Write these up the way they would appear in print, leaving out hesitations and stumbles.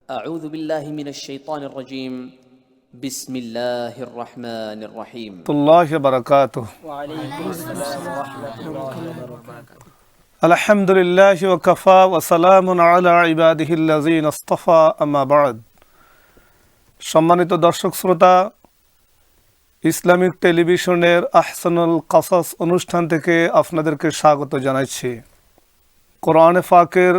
أعوذ بالله من الشيطان الرجيم بسم الله الرحمن الرحيم الله وبركاته وعليكم السلام ورحمة الله وبركاته الحمد لله وكفى وسلام على عباده الذين اصطفى أما بعد সম্মানিত দর্শক শ্রোতা, ইসলামিক টেলিভিশনের আহসানুল কাসাস অনুষ্ঠান থেকে আপনাদেরকে স্বাগত জানাচ্ছি। কোরআনে পাকের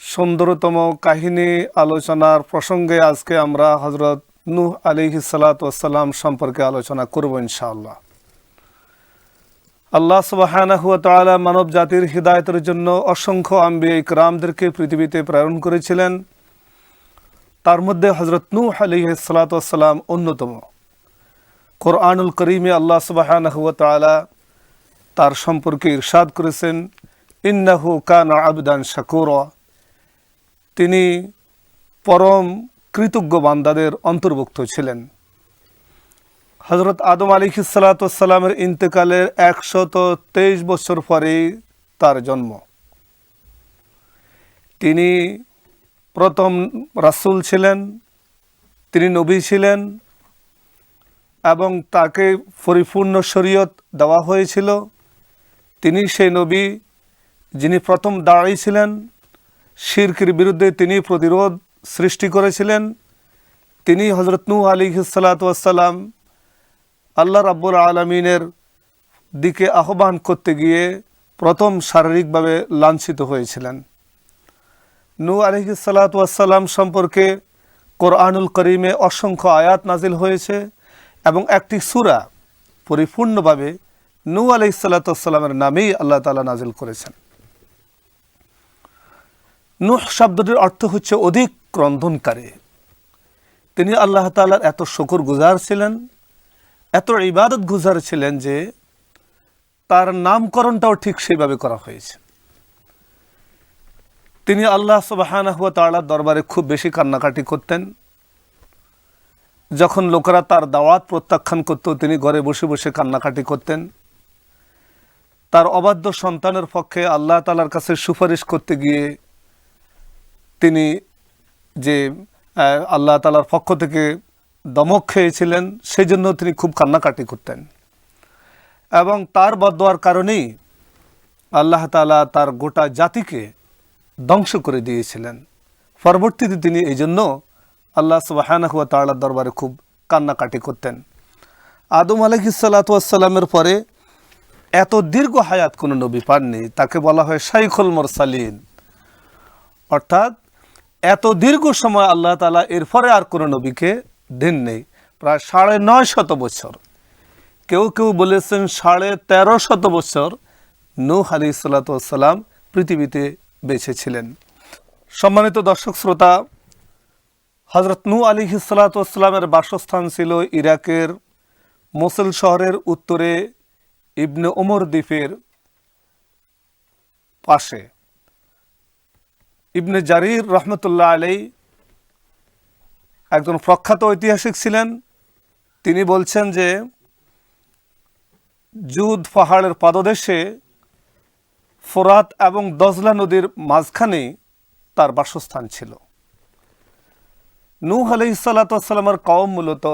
সুন্দরতম কাহিনী আলোচনার প্রসঙ্গে আজকে আমরা হযরত নূহ আলাইহিস সালাতু ওয়াস সালাম সম্পর্কে আলোচনা করব ইনশাআল্লাহ। আল্লাহ সুবহানাহু ওয়া তাআলা মানব জাতির হিদায়াতের জন্য অসংখ্য আম্বিয়া ইকরামদেরকে পৃথিবীতে প্রেরণ করেছিলেন। তার মধ্যে হযরত নূহ আলাইহিস সালাতু ওয়াস সালাম অন্যতম। কোরআনুল কারীমে আল্লাহ সুবহানাহু ওয়া তাআলা তার সম্পর্কে ইরশাদ করেছেন, ইন্নাহু কানা আবদান শাকুরা, তিনি পরম কৃতজ্ঞ বান্দাদের অন্তর্ভুক্ত ছিলেন। হযরত আদম আলাইহিস সালাতু ওয়াস সালামের ইন্তেকালের 123 বছর পরেই তার জন্ম। তিনি প্রথম রাসূল ছিলেন, তিনি নবী ছিলেন এবং তাকে পরিপূর্ণ শরীয়ত দেওয়া হয়েছিল। তিনি সেই নবী যিনি প্রথম দাঈ ছিলেন। শিরকের বিরুদ্ধে তিনি প্রতিরোধ সৃষ্টি করেছিলেন। তিনি হযরত নূহ আলাইহিস সালাতু ওয়াস সালাম আল্লাহ রাব্বুল আলামিনের দিকে আহ্বান করতে গিয়ে প্রথম শারীরিকভাবে লাঞ্ছিত হয়েছিলেন। নূহ আলাইহিস সালাতু ওয়াস সালাম সম্পর্কে কোরআনুল কারীমে অসংখ্য আয়াত নাজিল হয়েছে এবং একটি সূরা পরিপূর্ণভাবে নূহ আলাইহিস সালাতু ওয়াস সালামের নামেই আল্লাহ তাআলা নাজিল করেছেন। নূহ শব্দটির অর্থ হচ্ছে অধিক ক্রন্দনকারী। তিনি আল্লাহ তাআলার এত শুকরগুজার ছিলেন, এত ইবাদত গুজার ছিলেন যে তার নামকরণটাও ঠিক সেইভাবে করা হয়েছে। তিনি আল্লাহ সুবহানাহু ওয়া তাআলার দরবারে খুব বেশি কান্নাকাটি করতেন। যখন লোকেরা তার দাওয়াত প্রত্যাখ্যান করত, তিনি ঘরে বসে বসে কান্নাকাটি করতেন। তার অবাধ্য সন্তানের পক্ষে আল্লাহ তাআলার কাছে সুপারিশ করতে গিয়ে তিনি যে আল্লাহ তাআলার পক্ষ থেকে দমক খেয়েছিলেন, সেই জন্য তিনি খুব কান্নাকাটি করতেন এবং তার বদদোয়ার কারণেই আল্লাহ তাআলা তার গোটা জাতিকে ধ্বংস করে দিয়েছিলেন। পরবর্তীতে তিনি এই জন্য আল্লাহ সুবহানাহু ওয়া তাআলার দরবারে খুব কান্নাকাটি করতেন। আদম আলাইহিস সালাতু ওয়াস সালামের পরে এত দীর্ঘ হায়াত কোনো নবী পাননি। তাকে বলা হয় শাইখুল মুরসালিন, অর্থাৎ এত দীর্ঘ সময় আল্লাহ তাআলা এরপরে আর কোনো নবীকে দেন নেই। প্রায় 950 বছর, কেউ কেউ বলেছেন 1350 বছর নূহ আলাইহিস সালাতু ওয়াস সালাম পৃথিবীতে বেঁচে ছিলেন। সম্মানিত দর্শক শ্রোতা, হযরত নূহ আলাইহিস সালাতু ওয়াস সালামের বাসস্থান ছিল ইরাকের মোসুল শহরের উত্তরে ইবনে উমর দ্বীপের পাশে। ইবনে জারির রহমতুল্লাহ আলাইহি একজন প্রখ্যাত ঐতিহাসিক ছিলেন। তিনি বলছেন যে জুদ পাহাড়ের পাদদেশে ফোরাত এবং দজলা নদীর মাঝখানে তার বাসস্থান ছিল। নূহ আলাইহিস সালাতু ওয়াস সালামের কওম মূলত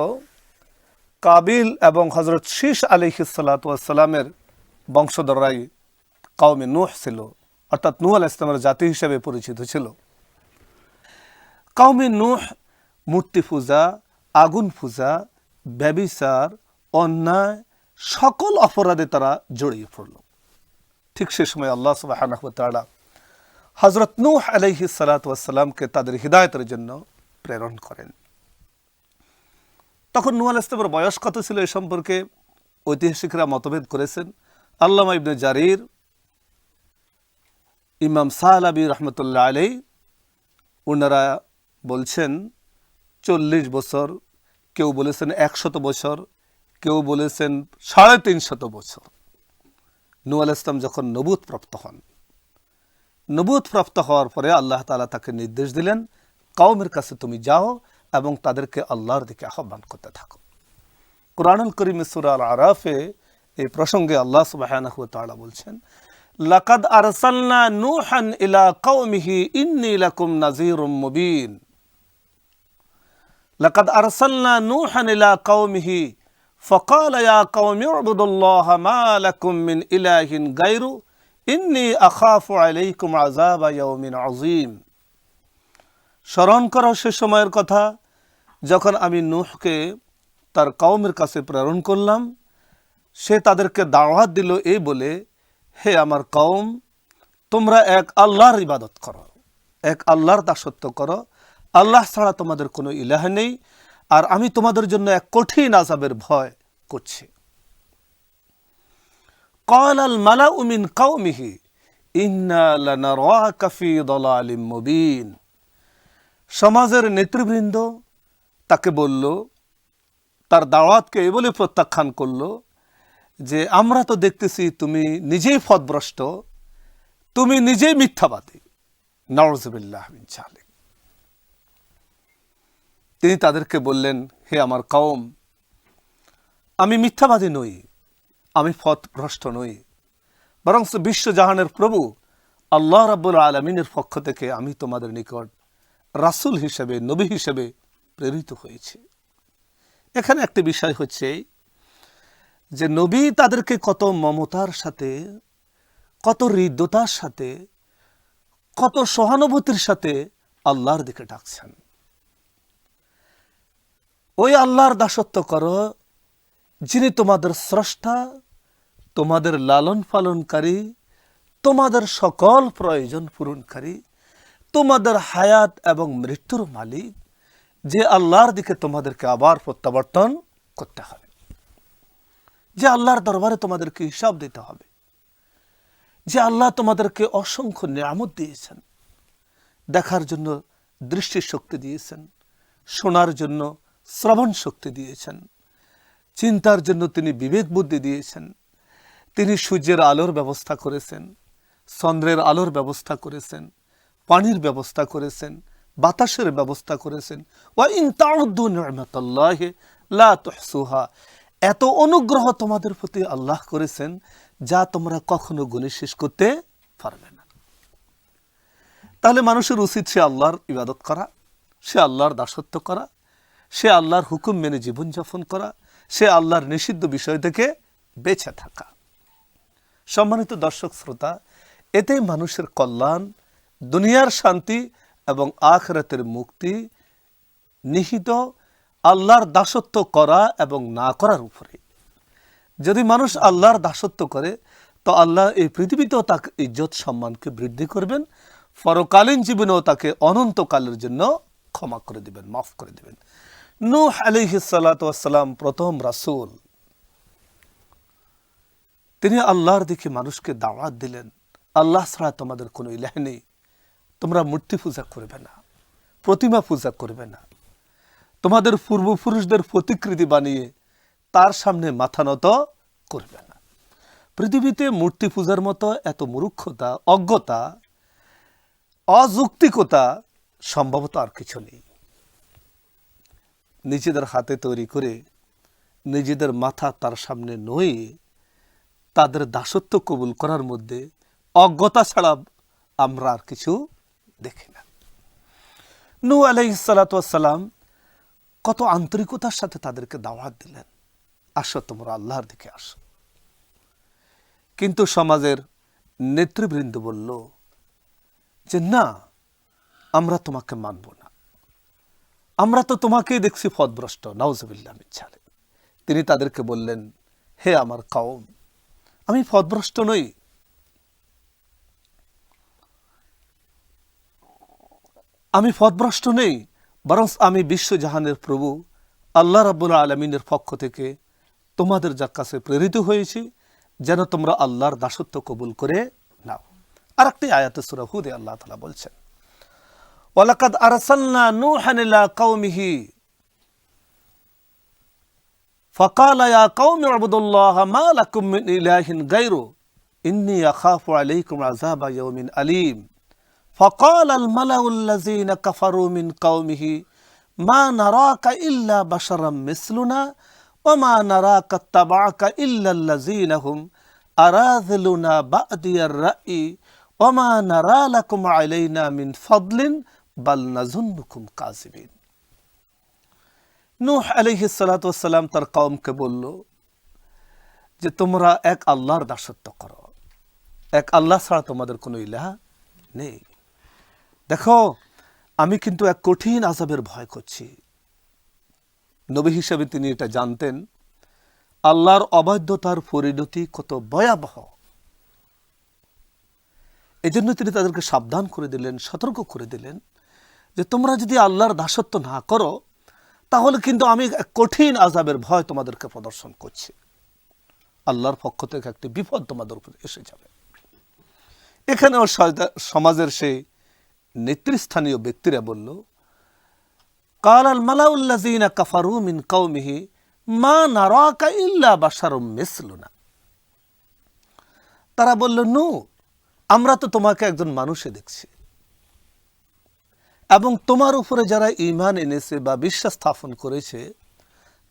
কাবিল এবং হযরত শীশ আলাইহিস সালাতু ওয়াস সালামের বংশধররাই কওমে নূহ ছিল, অর্থাৎ নূহ আলাইহিস সালামের জাতি হিসেবে পরিচিত ছিল। কওমে নূহ মূর্তি পূজা, আগুন পূজা, ব্যভিচার, অন্যায় সকল অপরাধে তারা জড়িয়ে পড়ল। ঠিক সে সময় আল্লাহ সুবহানাহু ওয়া তাআলা হযরত নূহ আলাইহিস সালাতু ওয়াস সালামকে তাদের হিদায়াতের জন্য প্রেরণ করেন। তখন নূহ আলাইহিস সালামের বয়স কত ছিল এ সম্পর্কে ঐতিহাসিকরা মতভেদ করেছেন। আল্লামা ইবনে জারির, ইমাম সালাবি রহমতুল্লাহ আলাইহি ওনারা বলছেন 40 বছর, কেউ বলেছেন 100 বছর, কেউ বলেছেন 350 বছর। নূহ আলাইহিস সালাম যখন নবুয়ত প্রাপ্ত হন, নবুয়ত প্রাপ্ত হওয়ার পরে আল্লাহ তাআলা তাকে নির্দেশ দিলেন, কওমের কাছে তুমি যাও এবং তাদেরকে আল্লাহর দিকে আহ্বান করতে থাকো। কোরআনুল কারীমে সূরা আল আরাফে এই প্রসঙ্গে আল্লাহ সুবহানাহু ওয়া তাআলা বলছেন, লাকাদ আরসালনা নূহান ইলা কওমিহি ইন্নী লাকুম নাযীরুম মুবিন। লাকাদ আরসালনা নূহান ইলা কওমিহি ফাকালা ইয়া কওমি উবুদুল্লাহা মা লাকুম মিন ইলাহিন গায়রু ইন্নী আখাফু আলাইকুম আযাবা ইয়াউমিন আযীম। স্মরণ করো সে সময়ের কথা যখন আমি নূহকে তার কওমের কাছে প্রেরণ করলাম। সে তাদেরকে দাওয়াত দিল এই বলে, হে আমার কওম, তোমরা এক আল্লাহর ইবাদত করো, এক আল্লাহর দাসত্ব করো, আল্লাহ ছাড়া তোমাদের কোনো ইলাহ নেই, আর আমি তোমাদের জন্য এক কঠিন আযাবের ভয় করছি। ক্বাল আল মালাউ মিন কওমিহি ইন্না লানারাকা ফী দালালিম মুবিন। সমাজের নেতৃবৃন্দ তাকে বলল, তার দাওয়াতকে এই বলে প্রত্যাখ্যান করলো যে আমরা তো দেখতেছি তুমি নিজেই পথভ্রষ্ট, তুমি নিজেই মিথ্যাবাদী। নাউযুবিল্লাহ মিন যালিক। তিনি তাদেরকে বললেন, হে আমার কওম, আমি মিথ্যাবাদী নই, আমি পথভ্রষ্ট নই, বরং বিশ্বজাহানের প্রভু আল্লাহ রাব্বুল আলামিনের পক্ষ থেকে আমি তোমাদের নিকট রাসূল হিসেবে, নবী হিসেবে প্রেরিত হয়েছি। এখানে একটি বিষয় হচ্ছে যে নবী তাদেরকে কত মমতার সাথে, কত হৃদ্যতার সাথে, কত সহানুভূতির সাথে আল্লাহর দিকে ডাকছেন। ওই আল্লাহর দাসত্ব করো যিনি তোমাদের স্রষ্টা, তোমাদের লালন পালনকারী, তোমাদের সকল প্রয়োজন পূরণকারী, তোমাদের হায়াত এবং মৃত্যুর মালিক, যে আল্লাহর দিকে তোমাদেরকে আবার প্রত্যাবর্তন করতে হবে, যে আল্লাহর দরবারে তোমাদেরকে হিসাব দিতে হবে, যে আল্লাহ তোমাদেরকে অসংখ্য নিয়ামত দিয়েছেন, দেখার জন্য দৃষ্টি শক্তি দিয়েছেন, শোনার জন্য শ্রবণ শক্তি দিয়েছেন, চিন্তার জন্য তিনি বিবেক বুদ্ধি দিয়েছেন, তিনি সূর্যের আলোর ব্যবস্থা করেছেন, চন্দ্রের আলোর ব্যবস্থা করেছেন, পানির ব্যবস্থা করেছেন, বাতাসের ব্যবস্থা করেছেন। ওয়া ইন তাউদ্দু নি'মাতাল্লাহি লা তুহসুহা। এত অনুগ্রহ তোমাদের প্রতি আল্লাহ করেছেন যা তোমরা কখনো গুণে শেষ করতে পারবে না। তাহলে মানুষের উচিত সে আল্লাহর ইবাদত করা, সে আল্লাহর দাসত্ব করা, সে আল্লাহর হুকুম মেনে জীবনযাপন করা, সে আল্লাহর নিষিদ্ধ বিষয় থেকে বেঁচে থাকা। সম্মানিত দর্শক শ্রোতা, এতে মানুষের কল্যাণ, দুনিয়ার শান্তি এবং আখিরাতের মুক্তি নিহিত আল্লাহর দাসত্ব করা এবং না করার উপরে। যদি মানুষ আল্লাহর দাসত্ব করে তো আল্লাহ এই পৃথিবীতেও তাকে ইজ্জত সম্মানকে বৃদ্ধি করবেন, পরকালীন জীবনেও তাকে অনন্তকালের জন্য ক্ষমা করে দিবেন, মাফ করে দিবেন। নূহ আলাইহিস সালাতু ওয়াস সালাম প্রথম রাসূল। তিনি আল্লাহর দিকে মানুষকে দাওয়াত দিলেন, আল্লাহ ছাড়া তোমাদের কোনো ইলাহ নেই, তোমরা মূর্তি পূজা করবে না, প্রতিমা পূজা করবে না, তোমাদের পূর্বপুরুষদের প্রতিকৃতি বানিয়ে তার সামনে মাথা নত করবে না। পৃথিবীতে মূর্তি পূজার মতো এত মূর্খতা, অজ্ঞতা, অযৌক্তিকতা সম্ভবত আর কিছু নেই। নিজেদের হাতে তৈরি করে নিজেদের মাথা তার সামনে নয়ে তাদের দাসত্ব কবুল করার মধ্যে অজ্ঞতা ছাড়া আমরা আর কিছু দেখি না। নূহ আলাইহিস সালাতু ওয়াস সালাম কত আন্তরিকতার সাথে তাদেরকে দাওয়াত দিলেন, আসো তোমরা আল্লাহর দিকে আসো। কিন্তু সমাজের নেতৃবৃন্দ বলল যে না, আমরা তোমাকে মানব না, আমরা তো তোমাকেই দেখছি পথভ্রষ্ট। নাউযুবিল্লাহ মিন যালিক। তিনি তাদেরকে বললেন, হে আমার কওম, আমি পথভ্রষ্ট নই, আমি পথভ্রষ্ট নেই, বরং আমি বিশ্বজাহানের প্রভু আল্লাহ রাব্বুল আলামিনের পক্ষ থেকে তোমাদের যার কাছে প্রেরিত হয়েছি যেন তোমরা আল্লাহর দাসত্ব কবুল করে নাও। আরেকটি আয়াতে সূরা হুদে আল্লাহ তাআলা বলছেন, ওয়ালাকাদ আরসালনা নূহান ইলা কওমিহি ফাকালা ইয়া কওমি উবুদুল্লাহা মা লাকুম মিন ইলাহিন গায়রু ইন্নী আখাফু আলাইকুম আযাবা ইয়াউমিন আলীম। فقال الملأ الذين كفروا من قومه ما نراك إلا بشرا مثلنا وما نراك اتبعك إلا الذين هم আরাযিলুনা বা'দিয়ার রাই ওয়া মা নারা লাকুম আলাইনা মিন ফাদলিন বাল নাযুন্নুকুম কাযিবিন। নূহ আলাইহিস সালাতু ওয়াস সালাম তার কওমকে বলল যে তোমরা এক আল্লাহর দাসত্ব করো, এক আল্লাহ ছাড়া তোমাদের কোনো ইলাহ নেই। দেখো আমি কিন্তু এক কঠিন আযাবের ভয় করছি। নবী হিসেবে তিনি এটা জানতেন আল্লাহর অবাধ্যতার পরিণতি কত ভয়াবহ। এজন্য তিনি তাদেরকে সাবধান করে দিলেন, সতর্ক করে দিলেন যে তোমরা যদি আল্লাহর দাসত্ব না করো তাহলে কিন্তু আমি এক কঠিন আযাবের ভয় তোমাদেরকে প্রদর্শন করছি। আল্লাহর পক্ষ থেকে একটি বিপদ তোমাদের উপর এসে যাবে। এখানেও সমাজের সেই নেতৃস্থানীয় ব্যক্তিরা বলল, কাল আল মালাউল্লাযীনা কাফারু মিন কওমিহি মা নারাকা ইল্লা বাশারুম মিসলুনা। তারা বলল, নূহ আমরা তো তোমাকে একজন মানুষে দেখছি এবং তোমার উপরে যারা ঈমান এনেছে বা বিশ্বাস স্থাপন করেছে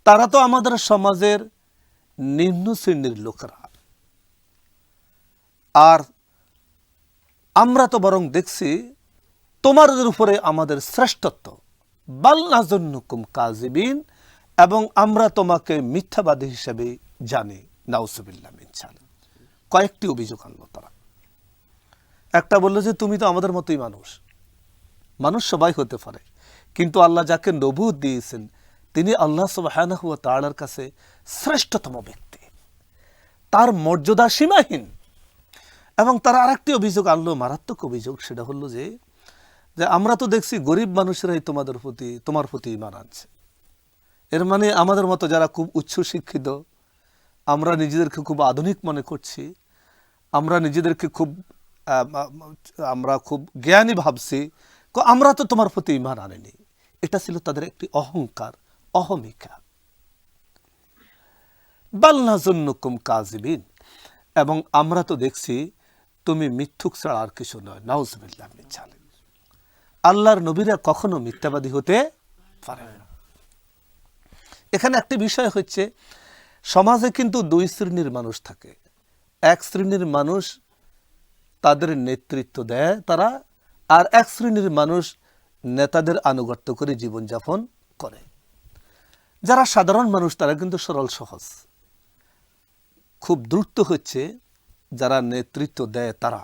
তারা তো আমাদের সমাজের নিম্ন শ্রেণীর লোকেরা, আর আমরা তো বরং দেখছি তোমাদের উপরে আমাদের শ্রেষ্ঠত্ব। বাল নাযুন্নুকুম কাযিবিন, এবং আমরা তোমাকে মিথ্যাবাদী হিসেবে জানি। নাউযুবিল্লাহ মিন যালিক। কয়েকটি অভিযোগ আনলো তারা। একটা বললো যে তুমি তো আমাদের মতোই মানুষ, মানুষ সবাই হতে পারে, কিন্তু আল্লাহ যাকে নবুয়ত দিয়েছেন তিনি আল্লাহ সুবহানাহু ওয়া তাআলার কাছে শ্রেষ্ঠতম ব্যক্তি, তার মর্যাদা সীমাহীন। এবং তারা আরেকটি অভিযোগ আনলো, মারাত্মক অভিযোগ, সেটা হলো যে আমরা তো দেখছি গরিব মানুষেরাই তোমার প্রতি ঈমান আনছে। এর মানে আমাদের মতো যারা খুব উচ্চ শিক্ষিত, আমরা নিজেদেরকে খুব আধুনিক মনে করছি, আমরা নিজেদেরকে আমরা খুব জ্ঞানী ভাবছি, আমরা তো তোমার প্রতি ঈমান আনিনি। এটা ছিল তাদের একটি অহংকার, অহমিকা। বাল নাযুন্নুকুম কাযিবিন, এবং আমরা তো দেখছি তুমি মিথ্যুক ছাড়া আর কিছু নয়। নাউযুবিল্লাহ মিন যালিক। আল্লাহর নবীরা কখনো মিথ্যাবাদী হতে পারে না। এখানে একটি বিষয় হচ্ছে, সমাজে কিন্তু দুই শ্রেণীর মানুষ থাকে। এক শ্রেণীর মানুষ তাদের নেতৃত্ব দেয় তারা, আর এক শ্রেণীর মানুষ নেতাদের আনুগত্য করে জীবনযাপন করে। যারা সাধারণ মানুষ তারা কিন্তু সরল সহজ। খুব দ্রুত হচ্ছে যারা নেতৃত্ব দেয় তারা।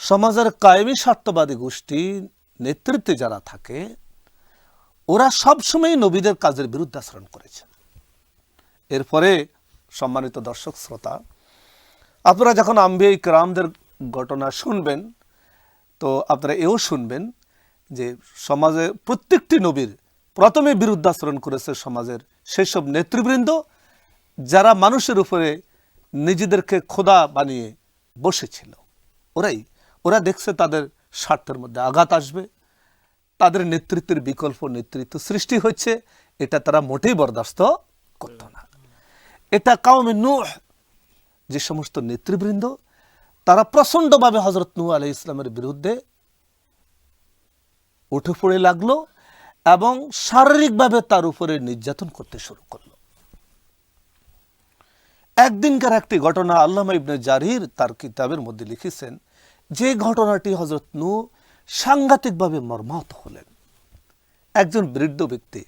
সমাজের কায়েমি স্বার্থবাদী গোষ্ঠী নেতৃত্বে যারা থাকে ওরা সবসময় নবীদের কাজের বিরুদ্ধে আচরণ করেছে। এরপরে সম্মানিত দর্শক শ্রোতা, আপনারা যখন আম্বিয়া কিরামদের ঘটনা শুনবেন তো আপনারা এও শুনবেন যে সমাজে প্রত্যেকটি নবীর প্রথমে বিরুদ্ধাচরণ করেছে সমাজের সেসব নেতৃবৃন্দ যারা মানুষের উপরে নিজেদেরকে খোদা বানিয়ে বসেছিল। ওরা দেখছে তাদের স্বার্থের মধ্যে আঘাত আসবে, তাদের নেতৃত্বের বিকল্প নেতৃত্ব সৃষ্টি হচ্ছে, এটা তারা মোটেই বরদাস্ত করত না। এটা কওমে নূহ যে সমস্ত নেতৃবৃন্দ তারা প্রচণ্ডভাবে হযরত নূহ আলাইহিস সালামের বিরুদ্ধে উঠে পড়ে লাগলো এবং শারীরিকভাবে তার উপরে নির্যাতন করতে শুরু করলো। একদিনকার একটি ঘটনা আল্লামা ইবনে জারির তার কিতাবের মধ্যে লিখেছেন, যে ঘটনাটি হযরত নূহ সাংঘাতিকভাবে মর্মাহত হলেন। একজন বৃদ্ধ ব্যক্তি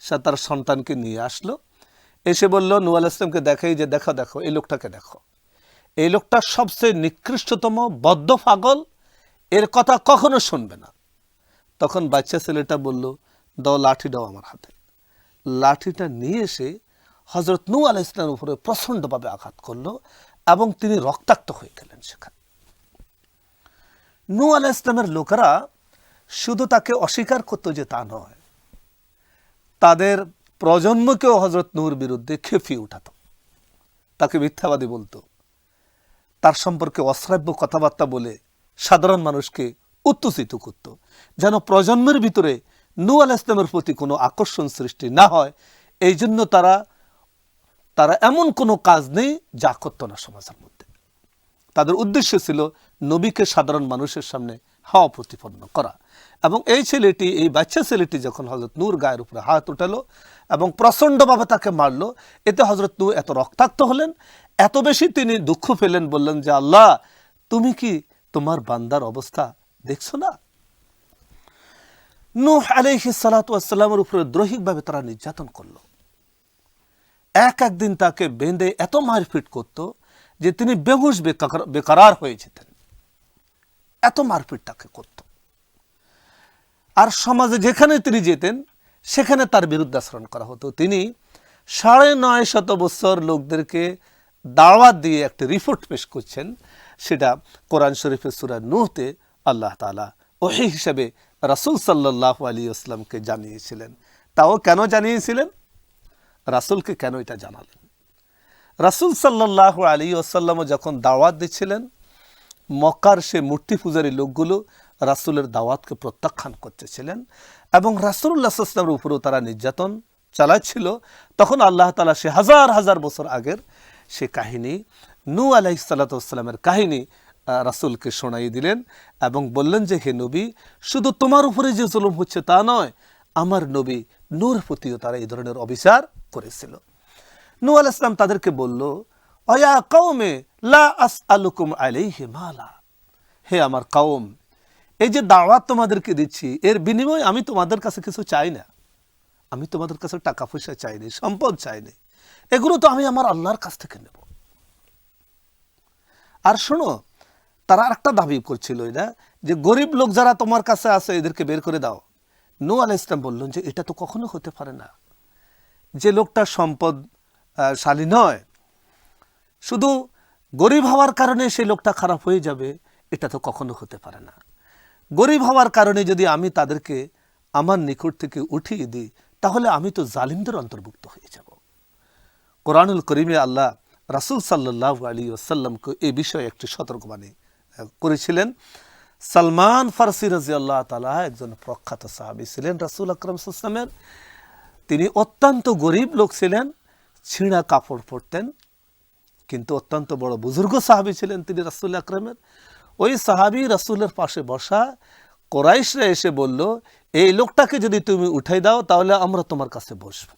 সে তার সন্তানকে নিয়ে আসলো, এসে বলল নূহ আলাইহিস সালামকে দেখাই যে দেখো এই লোকটাকে দেখো, এই লোকটা সবচেয়ে নিকৃষ্টতম বদ্ধ পাগল, এর কথা কখনো শুনবে না। তখন বাচ্চা ছেলেটা বলল, দাও লাঠি দাও আমার হাতে। লাঠিটা নিয়ে এসে হযরত নূহ আলাইহিস সালামের উপরে প্রচণ্ডভাবে আঘাত করলো এবং তিনি রক্তাক্ত হয়ে গেলেন সেখানে। নূহ আলাইহিস সালামের লোকেরা শুধু তাকে অস্বীকার করতো যে তা নয়, তাদের প্রজন্মকেও হযরত নূহর বিরুদ্ধে খেপিয়ে উঠাতো, তাকে মিথ্যাবাদী বলতো, তার সম্পর্কে অশ্রাব্য কথাবার্তা বলে সাধারণ মানুষকে উত্তেজিত করত, যেন প্রজন্মের ভিতরে নূহ আলাইহিস সালামের প্রতি কোনো আকর্ষণ সৃষ্টি না হয়। এই জন্য তারা এমন কোনো কাজ নেই যা করতো না সমাজের মধ্যে। তাদের উদ্দেশ্য ছিল নবীকে সাধারণ মানুষের সামনে হাওয়া প্রতিপন্ন করা। এবং এই বাচ্চা ছেলেটি যখন হযরত নূহর গায়ের উপরে হাত উঠালো এবং প্রচণ্ডভাবে তাকে মারলো, এতে হযরত নূহ এত রক্তাক্ত হলেন এত বেশি তিনি দুঃখ পেলেন, বললেন যে আল্লাহ, তুমি কি তোমার বান্দার অবস্থা দেখছো না? নূহ আলাইহিস সালাতু ওয়াস সালামের উপরে দ্রোহিকভাবে তারা নির্যাতন করলো। একদিন তাকে বেঁধে এত মারপিট করত যে তিনি বেহুশ বেকারার হয়ে যেতেন, এত মারপিট তাকে করত। আর সমাজে যেখানে তিনি যেতেন সেখানে তার বিরুদ্ধে আচরণ করা হতো। তিনি ৯৫০ বছর লোকদেরকে দাওয়াত দিয়ে একটা রিপোর্ট পেশ করছেন, সেটা কোরআন শরীফের সূরা নূহতে আল্লাহ তাআলা ওহী হিসেবে রাসূল সাল্লাল্লাহু আলাইহি ওয়াসাল্লামকে জানিয়েছিলেন। তাও কেন জানিয়েছিলেন? রাসূলকে কেন এটা জানালেন? রাসূল সাল্লাল্লাহু আলাইহি ওয়াসাল্লামও যখন দাওয়াত দিচ্ছিলেন, মক্কার সে মূর্তি পূজারী লোকগুলো রাসূলের দাওয়াতকে প্রত্যাখ্যান করতেছিলেন এবং রাসূলুল্লাহ সাল্লাল্লাহু আলাইহি ওয়াসাল্লামের উপরেও তারা নির্যাতন চালাচ্ছিল। তখন আল্লাহ তাআলা সে হাজার হাজার বছর আগের সে কাহিনী, নূহ আলাইহিস সালাতু ওয়াস সালামের কাহিনী রাসূলকে শোনাই দিলেন এবং বললেন যে, হে নবী, শুধু তোমার উপরে যে জুলুম হচ্ছে তা নয়, আমার নবী নূহের প্রতিও তারা এই ধরনের অবিচার করেছিল। নূহ আলাইহিস সালাম তাদেরকে বলল, অয়া কওমে লা আসআলুকুম আলাইহি মালা, হে আমার কওম, এই যে দাওয়াত তোমাদেরকে দিচ্ছি এর বিনিময়ে আমি তোমাদের কাছে কিছু চাই না। আমি তোমাদের কাছে টাকা পয়সা চাইনি, সম্পদ চাইনি, এগুলো তো আমি আমার আল্লাহর কাছ থেকে নেব। আর শোনো, তারা আরেকটা দাবি করছিল, এটা যে গরিব লোক যারা তোমার কাছে আছে এদেরকে বের করে দাও। নূহ আলাইহিস সালাম বললেন যে এটা তো কখনো হতে পারে না। যে লোকটা সম্পদশালী নয়, শুধু গরিব হওয়ার কারণে সেই লোকটা খারাপ হয়ে যাবে, এটা তো কখনো হতে পারে না। গরিব হওয়ার কারণে যদি আমি তাদেরকে আমার নিকট থেকে উঠিয়ে দিই, তাহলে আমি তো জালিমদের অন্তর্ভুক্ত হয়ে যাব। কোরআনুল কারীমে আল্লাহ রাসূল সাল্লাল্লাহু আলাইহি ওয়াসাল্লামকে এই বিষয়ে একটি সতর্কবাণী করেছিলেন। সালমান ফারসি রাদিয়াল্লাহু তাআলা একজন প্রখ্যাত সাহাবী ছিলেন রাসূল আকরাম সাল্লাল্লাহু আলাইহি ওয়াসাল্লামের। তিনি অত্যন্ত গরিব লোক ছিলেন, ছিঁড়া কাপড় পরতেন, কিন্তু অত্যন্ত বড় বুজুর্গ সাহাবী ছিলেন তিনি রাসূল আকরামের। ওই সাহাবী রাসূলের পাশে বসা, কুরাইশরা এসে বলল, এই লোকটাকে যদি তুমি উঠাই দাও তাহলে আমরা তোমার কাছে বসব।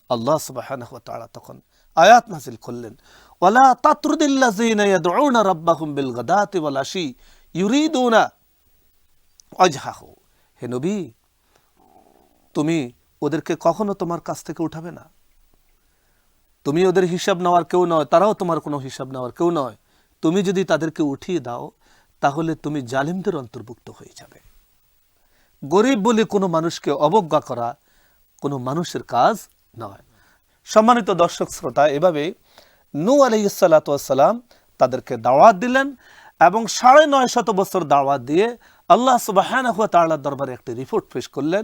আল্লাহ সুবহানাহু ওয়া তাআলা তখন আয়াত নাযিল করলেন, ওয়ালা তাতরুদিল্লাযিনা ইয়াদউনা রাব্বাহুম বিল গাদাতি ওয়াল আশি ইউরিদুনা ওয়াজহাহু, হে নবী, তুমি ওদেরকে কখনো তোমার কাছ থেকে উঠাবে না। তুমি ওদের হিসাব নেওয়ার কেউ নয়, তারাও তোমার কোনো হিসাব নেওয়ার কেউ নয়। তুমি যদি তাদেরকে উঠিয়ে দাও তাহলে তুমি জালিমদের অন্তর্ভুক্ত হয়ে যাবে। গরিব বলে কোনো মানুষকে অবজ্ঞা করা কোনো মানুষের কাজ নয়। সম্মানিত দর্শক শ্রোতা, এভাবে নূহ আলাইহিস সালাতু ওয়াস সালাম তাদেরকে দাওয়াত দিলেন এবং ৯৫০ বছর দাওয়াত দিয়ে আল্লাহ সুবহানাহু ওয়া তাআলার দরবারে একটি রিপোর্ট পেশ করলেন।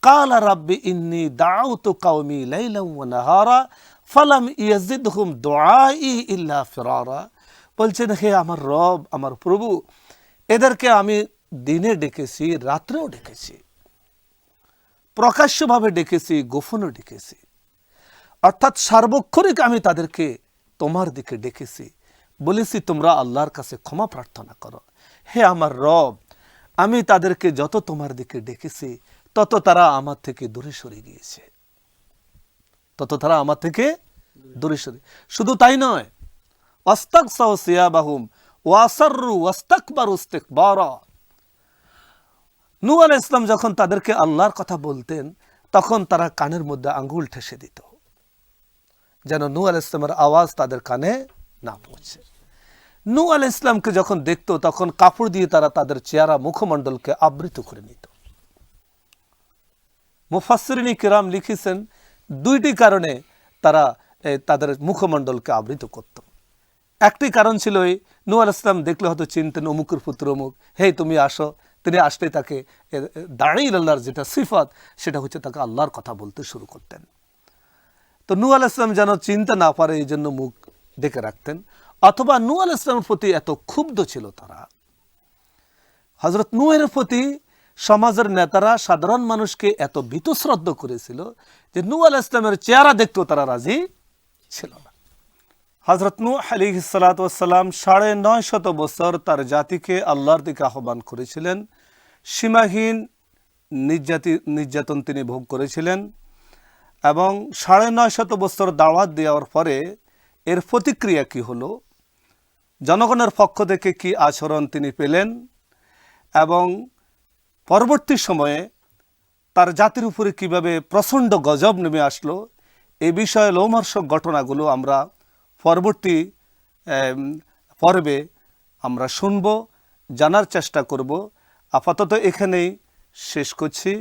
কালা রাব্বি ইন্নী দাউতু কওমি লাইলান ওয়া নাহারা ফালাম ইয়াজিদহুম দুআই ইল্লা ফিরারা। বলছেন, হে আমার রব, আমার প্রভু, এদেরকে আমি দিনে ডেকেছি, রাত্রেও ডেকেছি, প্রকাশ্যভাবে ডেকেছি, গোপনে ডেকেছি, অর্থাৎ সার্বক্ষণিক আমি তাদেরকে তোমার দিকে ডেকেছি, বলেছি তোমরা আল্লাহর কাছে ক্ষমা প্রার্থনা করো। হে আমার রব, আমি তাদেরকে যত তোমার দিকে ডেকেছি তত তারা আমার থেকে দূরে সরে গিয়েছে, তত তারা আমার থেকে দূরে সরে। শুধু তাই নয়, ওয়াস্তাগসাউ সিয়াবাহুম ওয়াসাররু ওয়াস্তাকবারু ইস্তিকবারা। নূহ আলাইহিস সালাম যখন তাদেরকে আল্লাহর কথা বলতেন তখন তারা কানের মধ্যে আঙ্গুল ঠেসে দিত, যেন নূহ আলাইহিস সালামের আওয়াজ তাদের কানে না পৌঁছে। নূহ আলাইহিস সালামকে যখন দেখত তখন কাপড় দিয়ে তারা তাদের চেহারা মুখমণ্ডলকে আবৃত করে নিত। মুফাসসিরিন কিরাম লিখেছেন, দুইটি কারণে তারা তাদের মুখমণ্ডলকে আবৃত করত। একটি কারণ ছিল, নূহ আলাইহিস সালাম দেখলে হয়তো চিনতেন অমুকের পুত্র অমুক, হে তুমি আসো। তিনি আসলে তাকে দাঁড়িয়ে আল্লাহর যেটা সিফাত, সেটা হচ্ছে তাকে আল্লাহর কথা বলতে শুরু করতেন। তো নূহ আলাইহিস সালাম যেন চিনতে না পারে এই জন্য মুখ ডেকে রাখতেন। অথবা নূহ আলাইহিস সালামের প্রতি এত ক্ষুব্ধ ছিল তারা, হযরত নূহের প্রতি সমাজের নেতারা সাধারণ মানুষকে এত ভীতশ্রদ্ধ করেছিল যে নূহ আলাইহিস সালামের চেহারা দেখতেও তারা রাজি ছিল না। হযরত নূহ আলাইহিস সালাতু ওয়াস সালাম ৯৫০ বছর তার জাতিকে আল্লাহর দিকে আহ্বান করেছিলেন। সীমাহীন নির্যাতন তিনি ভোগ করেছিলেন এবং ৯৫০ বছর দাওয়াত দেওয়ার পরে এর প্রতিক্রিয়া কি হলো, জনগণের পক্ষ থেকে কি আচরণ তিনি পেলেন, এবং পরবর্তী সময়ে তার জাতির উপরে কিভাবে প্রচণ্ড গজব নেমে আসলো, এই বিষয়ে লোমহর্ষক ঘটনাগুলো আমরা পরবর্তী পর্বে আমরা শুনব, জানার চেষ্টা করব। আপাতত এখানেই শেষ করছি।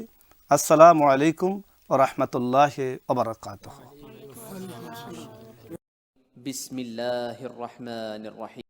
আসসালামু আলাইকুম ওয়া রাহমাতুল্লাহি ওয়া বারাকাতুহু। বিসমিল্লাহির রহমানির রহিম।